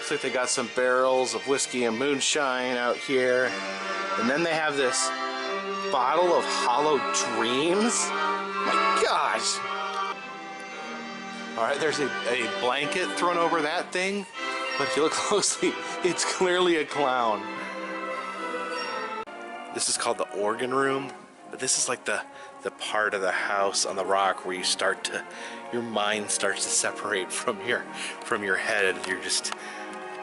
Looks like they got some barrels of whiskey and moonshine out here. And then they have this bottle of Hollow Dreams. My gosh. Alright, there's a blanket thrown over that thing. But if you look closely, it's clearly a clown. This is called the organ room. But this is like the part of the house on the rock where you start to, your mind starts to separate from your head.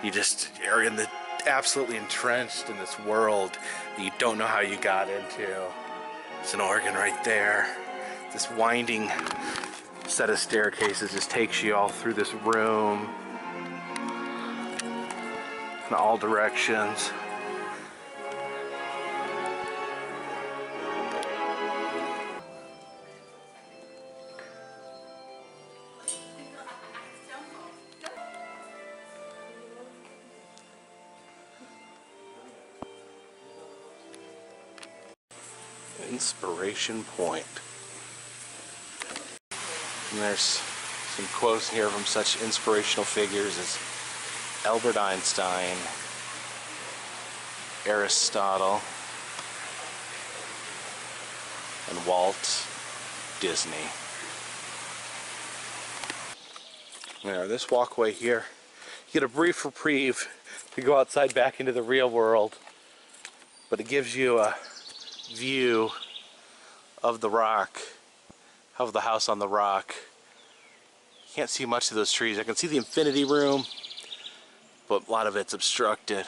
You just are in the absolutely entrenched in this world that you don't know how you got into. It's an organ right there. This winding set of staircases just takes you all through this room in all directions. Inspiration Point. And there's some quotes here from such inspirational figures as Albert Einstein, Aristotle, and Walt Disney. Now, this walkway here, you get a brief reprieve to go outside back into the real world, but it gives you a view of the rock, of the house on the rock. Can't see much of those trees. I can see the infinity room, but a lot of it's obstructed.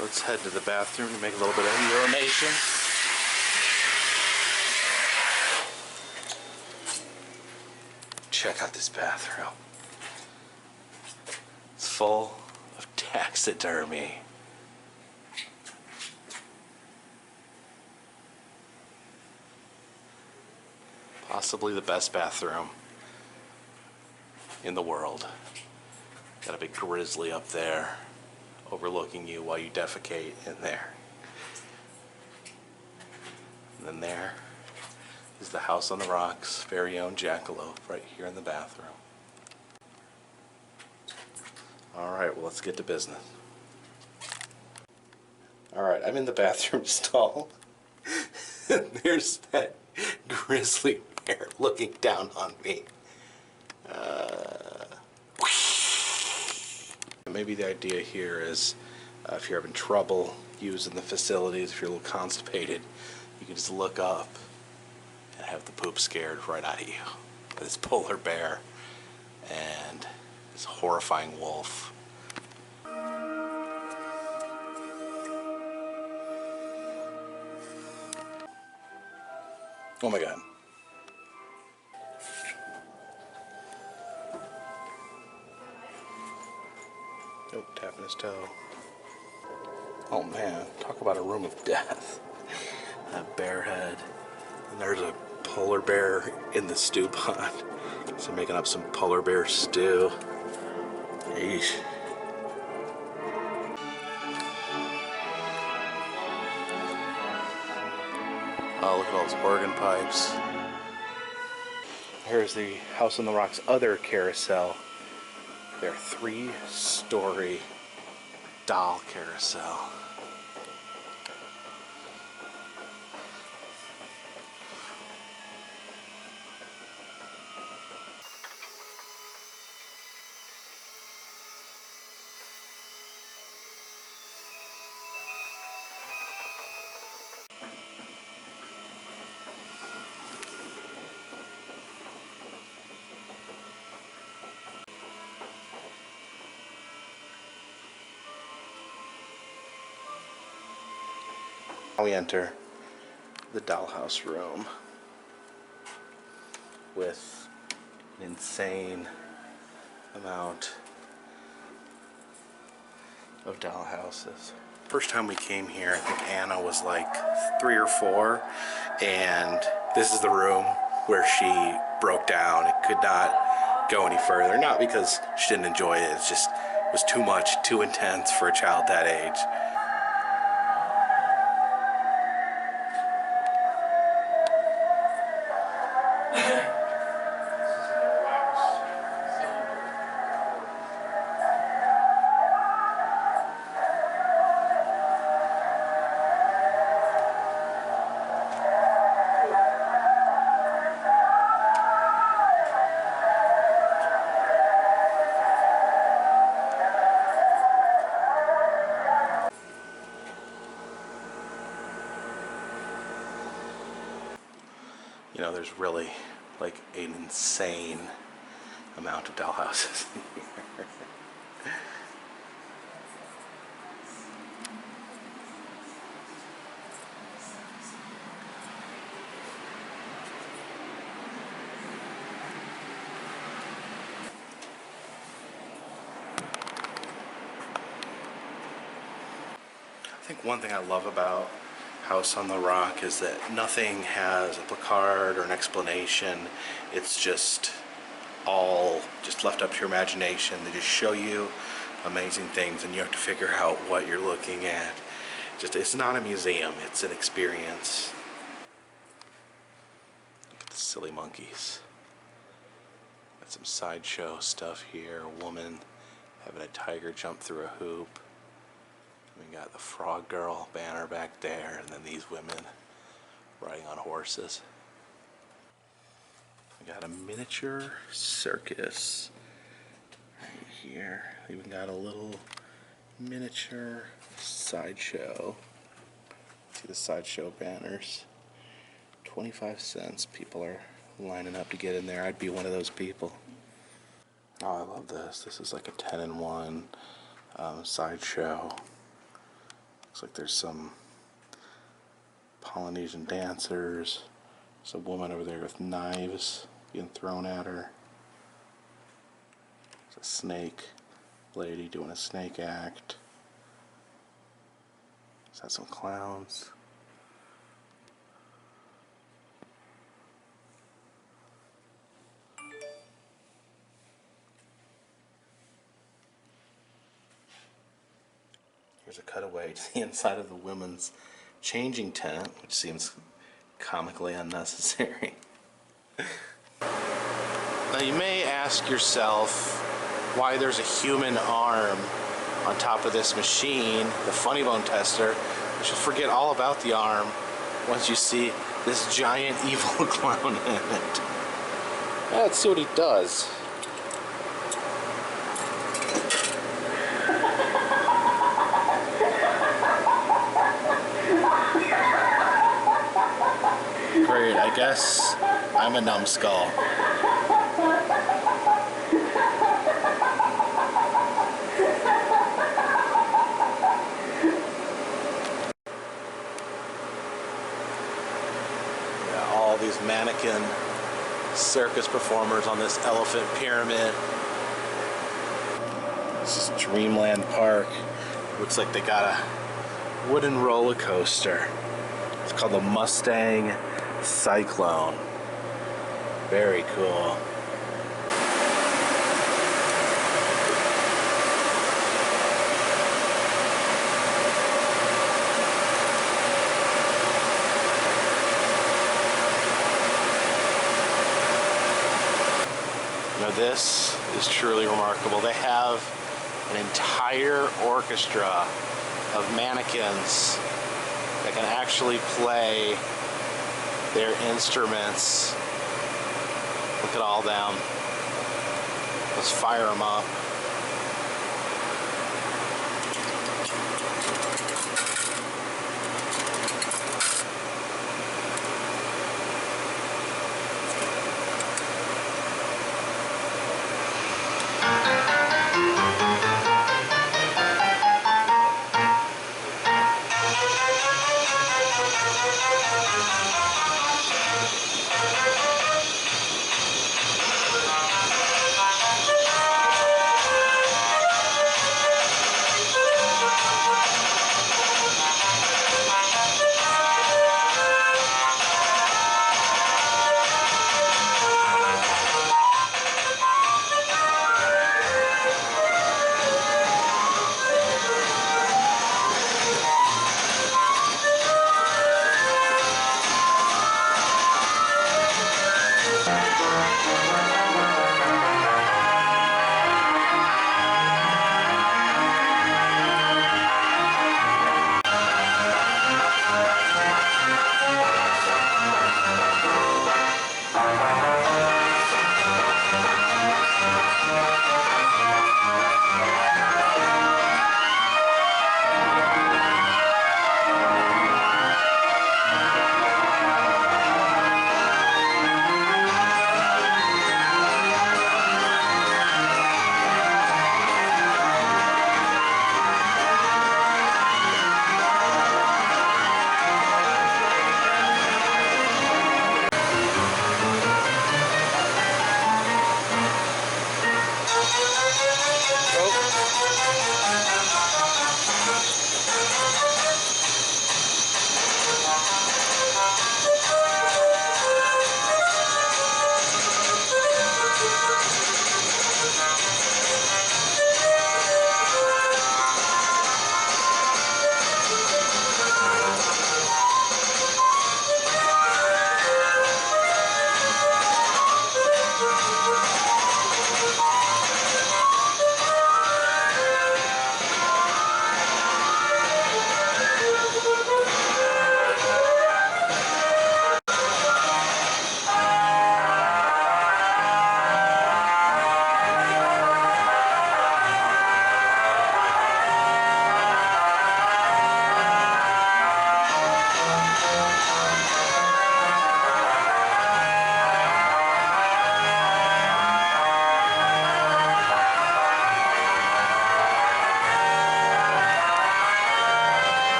Let's head to the bathroom to make a little bit of urination. Check out this bathroom. It's full of taxidermy. Possibly the best bathroom in the world. Got a big grizzly up there overlooking you while you defecate in there. And then there is the house on the rocks, very own jackalope right here in the bathroom. Alright, well, let's get to business. Alright, I'm in the bathroom stall. There's that grizzly bear looking down on me. Maybe the idea here is if you're having trouble using the facilities, if you're a little constipated, you can just look up and have the poop scared right out of you. This polar bear and this horrifying wolf. Oh my god. Oh, tapping his toe. Oh man, talk about a room of death. That bear head. And there's a polar bear in the stew pot. So making up some polar bear stew. Yeesh. Oh, look at all those organ pipes. Here's the House on the Rock's other carousel. Their 3-story doll carousel. We enter the dollhouse room with an insane amount of dollhouses. First time we came here, I think Anna was like 3 or 4, and this is the room where she broke down and could not go any further. Not because she didn't enjoy it, it just was too much, too intense for a child that age. You know, there's really like an insane amount of dollhouses here. I think one thing I love about House on the Rock is that nothing has a placard or an explanation. It's just all just left up to your imagination. They just show you amazing things and you have to figure out what you're looking at. It's not a museum, it's an experience. Look at the silly monkeys. Got some sideshow stuff here. A woman having a tiger jump through a hoop. We got the Frog Girl banner back there, and then these women riding on horses. We got a miniature circus right here. We even got a little miniature sideshow. See the sideshow banners. 25 cents. People are lining up to get in there. I'd be one of those people. Oh, I love this. This is like a 10-in-1 sideshow. Looks like there's some Polynesian dancers. There's a woman over there with knives being thrown at her. There's a snake lady doing a snake act. Is that some clowns? Here's a cutaway to the inside of the women's changing tent, which seems comically unnecessary. Now you may ask yourself why there's a human arm on top of this machine, the funny bone tester. You should forget all about the arm once you see this giant evil clown in it. Let's see what he does. Great, I guess I'm a numbskull. Yeah, all these mannequin circus performers on this elephant pyramid. This is Dreamland Park. Looks like they got a wooden roller coaster. It's called the Mustang Cyclone. Very cool. Now this is truly remarkable. They have an entire orchestra of mannequins that can actually play their instruments. Look at all them. Let's fire them up.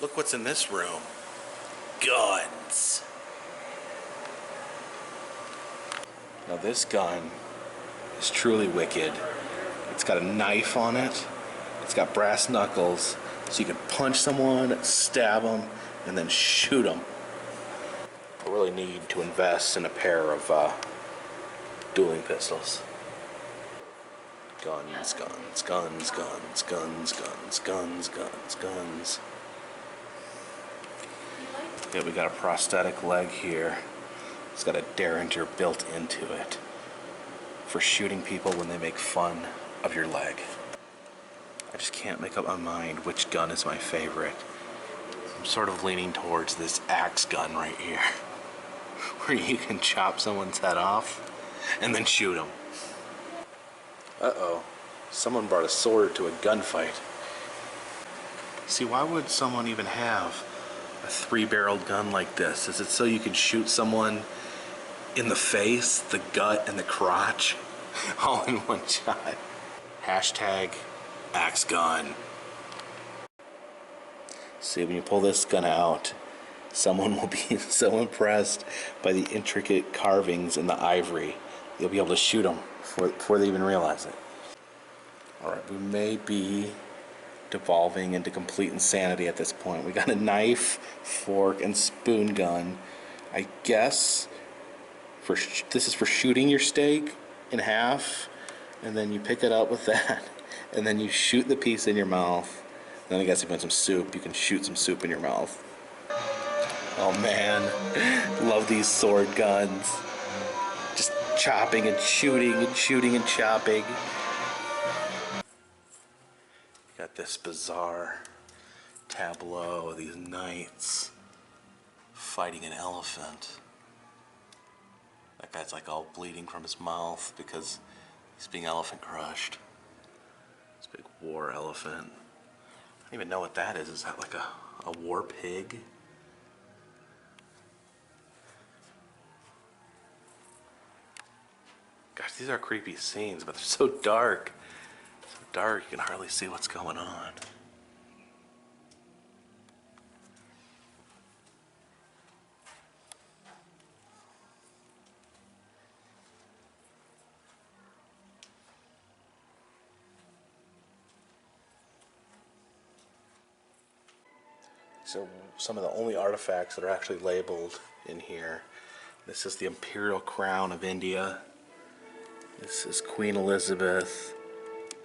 Look what's in this room. Guns. Now this gun is truly wicked. It's got a knife on it. It's got brass knuckles, so you can punch someone, stab them, and then shoot them. I really need to invest in a pair of dueling pistols. Guns, guns, guns, guns, guns, guns, guns, guns, guns. Yeah, we got a prosthetic leg here. It's got a derringer built into it for shooting people when they make fun of your leg. I just can't make up my mind which gun is my favorite. I'm sort of leaning towards this axe gun right here, where you can chop someone's head off and then shoot them. Uh-oh, someone brought a sword to a gunfight. See, why would someone even have a 3-barreled gun like this? Is it so you can shoot someone in the face, the gut, and the crotch all in one shot? Hashtag axe gun. See, when you pull this gun out, someone will be so impressed by the intricate carvings in the ivory, you'll be able to shoot them before they even realize it. Alright, we may be devolving into complete insanity at this point. We got a knife, fork, and spoon gun. I guess this is for shooting your steak in half, and then you pick it up with that, and then you shoot the piece in your mouth. And then I guess if you want some soup, you can shoot some soup in your mouth. Oh man, love these sword guns. Just chopping and shooting and shooting and chopping. Got this bizarre tableau of these knights fighting an elephant. That guy's like all bleeding from his mouth because he's being elephant crushed. This big war elephant. I don't even know what that is. Is that like a war pig? Gosh, these are creepy scenes, but they're so dark. So dark you can hardly see what's going on. So some of the only artifacts that are actually labeled in here. This is the Imperial Crown of India. This is Queen Elizabeth,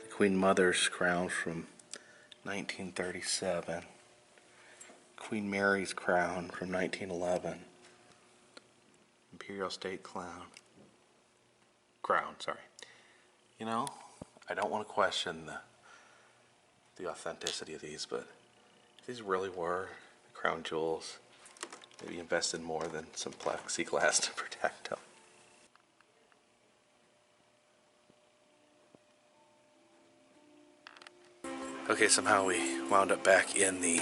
the Queen Mother's crown from 1937. Queen Mary's crown from 1911. Imperial State crown, sorry. You know, I don't want to question the authenticity of these, but if these really were the crown jewels, maybe invested more than some plexiglass to protect them. Okay, somehow we wound up back in the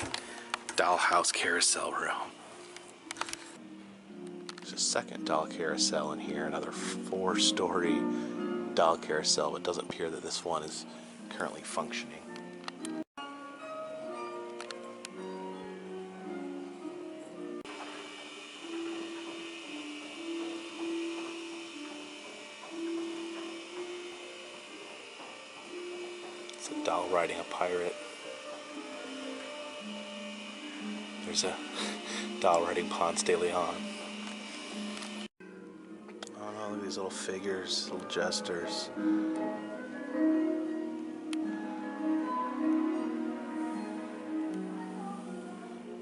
dollhouse carousel room. There's a second doll carousel in here, another 4-story doll carousel. It doesn't appear that this one is currently functioning. It's a doll riding a pirate. There's a doll riding Ponce de Leon. Oh no, look at these little figures, little jesters.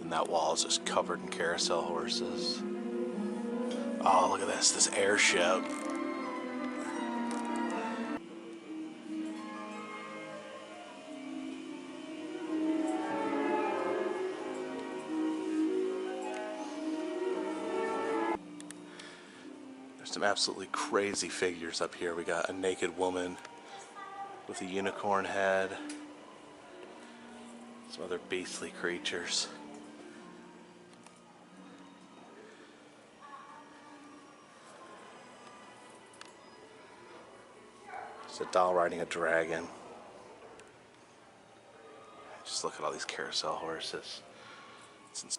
And that wall is just covered in carousel horses. Oh, look at this airship. There's some absolutely crazy figures up here. We got a naked woman with a unicorn head. Some other beastly creatures. There's a doll riding a dragon. Just look at all these carousel horses. It's insane.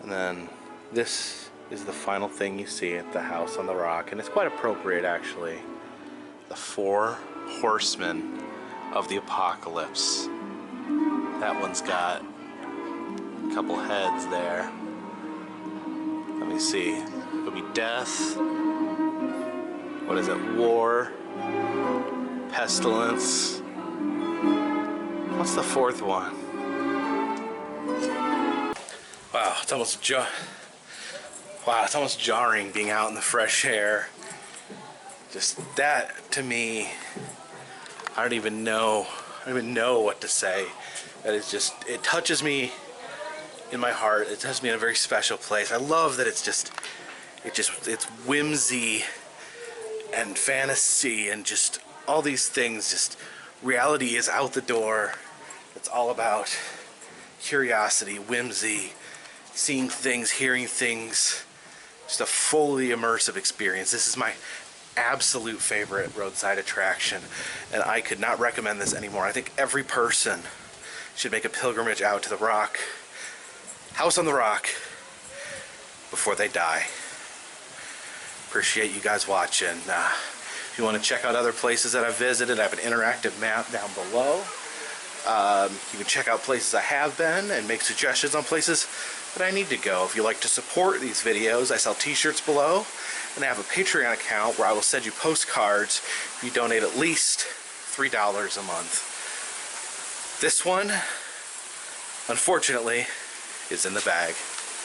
And then this is the final thing you see at the house on the rock, and it's quite appropriate actually. The 4 horsemen of the apocalypse. That one's got a couple heads there. Let me see. It would be death. What is it? War. Pestilence. What's the 4th one? Wow, it's almost jarring being out in the fresh air. Just that to me, I don't even know what to say. That is just, it touches me in my heart. It touches me in a very special place. I love that it's whimsy and fantasy and just all these things. Just reality is out the door. It's all about curiosity, whimsy, seeing things, hearing things, just a fully immersive experience. This is my absolute favorite roadside attraction, and I could not recommend this anymore. I think every person should make a pilgrimage out to the Rock, House on the Rock, before they die. Appreciate you guys watching. If you want to check out other places that I've visited, I have an interactive map down below. You can check out places I have been and make suggestions on places that I need to go. If you like to support these videos, I sell t-shirts below, and I have a Patreon account where I will send you postcards if you donate at least $3 a month. This one, unfortunately, is in the bag.